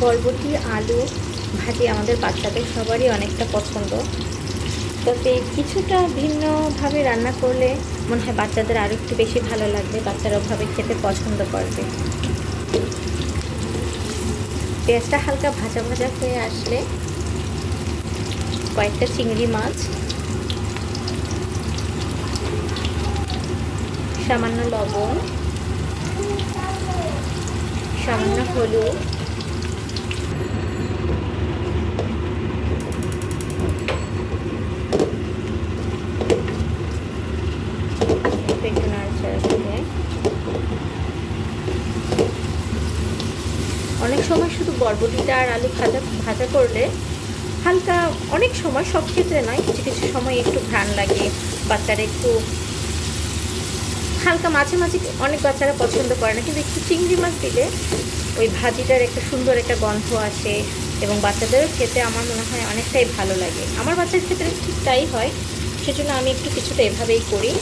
বরবটি আলু ভাজি আমাদের বাচ্চাদের সবারই অনেকটা পছন্দ, তবে কিছুটা ভিন্নভাবে রান্না করলে মনে হয় বাচ্চাদের আরও একটু বেশি ভালো লাগবে, বাচ্চারা ওভাবে খেতে পছন্দ করবে। পেঁয়াজটা হালকা ভাজা ভাজা হয়ে আসলে কয়েকটা চিংড়ি মাছ, সামান্য লবণ, সামান্য হলুদ, একটু নাড়াচাড়া দিয়ে অনেক সময় শুধু বরবটিটা আর আলু ভাজা ভাজা করলে হালকা, অনেক সময়, সব ক্ষেত্রে নয়, কিছু কিছু সময় একটু ঘ্রাণ লাগে, বাচ্চারা একটু হালকা, মাঝে মাঝে অনেক বাচ্চারা পছন্দ করে না, কিন্তু একটু চিংড়ি মাছ দিলে ওই ভাজিটার একটা সুন্দর একটা গন্ধ আসে এবং বাচ্চাদেরও খেতে আমার মনে হয় অনেকটাই ভালো লাগে। আমার বাচ্চার ক্ষেত্রে ঠিক তাই হয়, সেজন্য আমি একটু কিছুটা এভাবেই করি।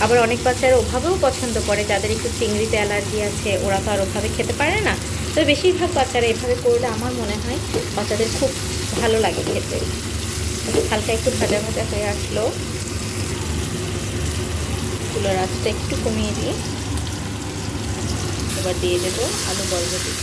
আবার অনেক বাচ্চারা ওভাবেও পছন্দ করে, যাদের একটু চিংড়িতে অ্যালার্জি আছে, ওরা তো আর ওভাবে খেতে পারে না, তো বেশিরভাগ বাচ্চারা এভাবে করলে আমার মনে হয় বাচ্চাদের খুব ভালো লাগে খেতে। হালকা একটু ভাজা ভাজা হয়ে আসলো, চুলার আঁচটা একটু কমিয়ে দিই। এবার দিয়ে দেবো আলু বরবটি।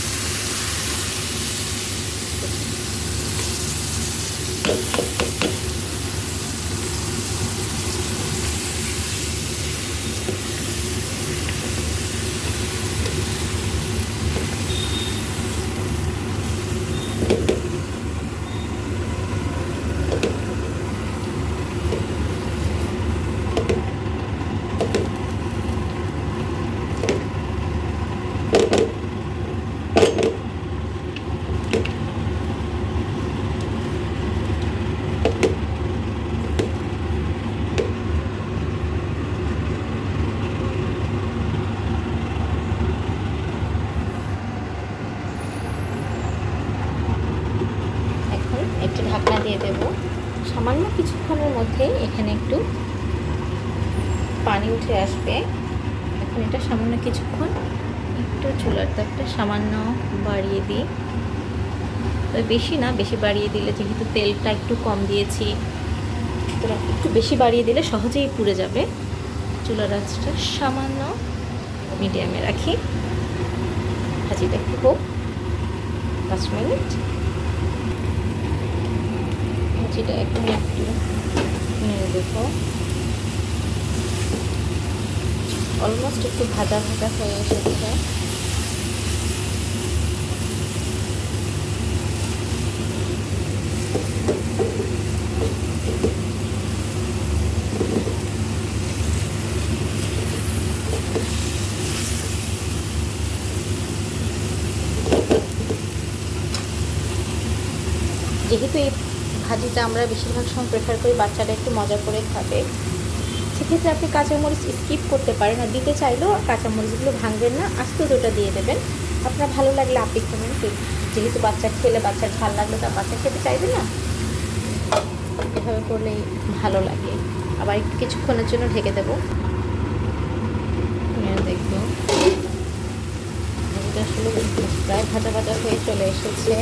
একটু ঢাকনা দিয়ে দেব, সামান্য কিছুক্ষণের মধ্যেই এখানে একটু পানি উঠে আসবে। এখন এটা সামান্য কিছুক্ষণ একটু চুলার তাপটা সামান্য বাড়িয়ে দিই, তবে বেশি না, বেশি বাড়িয়ে দিলে যেহেতু তেলটা একটু কম দিয়েছি, সুতরাং একটু বেশি বাড়িয়ে দিলে সহজেই পুড়ে যাবে। চুলার আঁচটা সামান্য মিডিয়ামে রাখি, ভাজিটা একটু হোক 5 মিনিট। ভাজিটা এখন একটু নেড়ে দেবো, অলমোস্ট একটু ভাজা ভাজা হয়ে এসেছে। যেহেতু এই ভাজিটা আমরা বেশিরভাগ সময় প্রেফার করি বাচ্চারা একটু মজা করে খাবে, সেক্ষেত্রে আপনি কাঁচামরিচ স্কিপ করতে পারেন, আর দিতে চাইলেও কাঁচামরিচগুলো ভাঙবেন না, আস্তে দুটো দিয়ে দেবেন। আপনার ভালো লাগলে আপনি খাবেন, যেহেতু বাচ্চা খেলে, বাচ্চার ঝাল লাগলে তার বাচ্চা খেতে চাইবে না, এভাবে করলেই ভালো লাগে। আবার একটু কিছুক্ষণের জন্য ঢেকে দেবো, দেখবো এটা আসলে প্রায় ভাজা ভাজা হয়ে চলে এসেছে।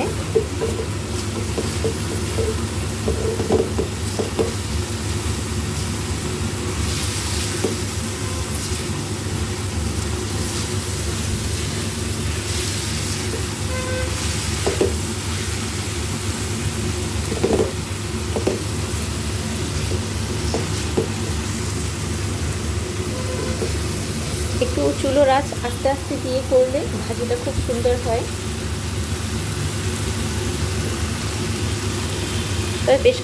একটু চুলোর আঁচ আস্তে আস্তে দিয়ে করলে ভাজিটা খুব সুন্দর হয়, তবে বেশ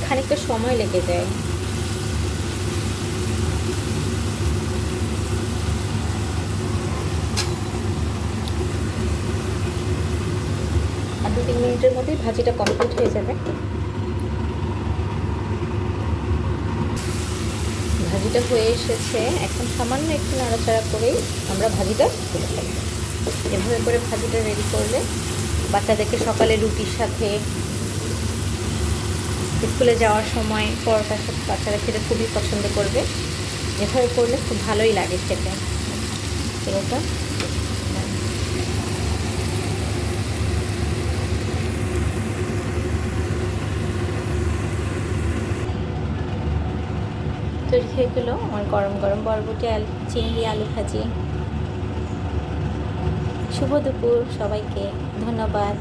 খানিকটা সময় লেগে যায়। আর 2-3 মিনিটের মধ্যেই ভাজিটা কমপ্লিট হয়ে যাবে। ভাজিটা হয়ে এসেছে, এখন সামান্য একটু নাড়াচাড়া করেই আমরা ভাজিটা তুলে ফেলবো। এভাবে করে ভাজিটা রেডি করলে বাচ্চাদেরকে সকালে রুটির সাথে, স্কুলে যাওয়ার সময় পরোটার সাথে বাচ্চারা খেতে খুবই পছন্দ করবে। এভাবে করলে খুব ভালোই লাগে খেতে। এরকম তৈরি হয়ে গেলো আমার গরম গরম বরবটি চিংড়ি আলু ভাজি। শুভ দুপুর সবাইকে, ধন্যবাদ।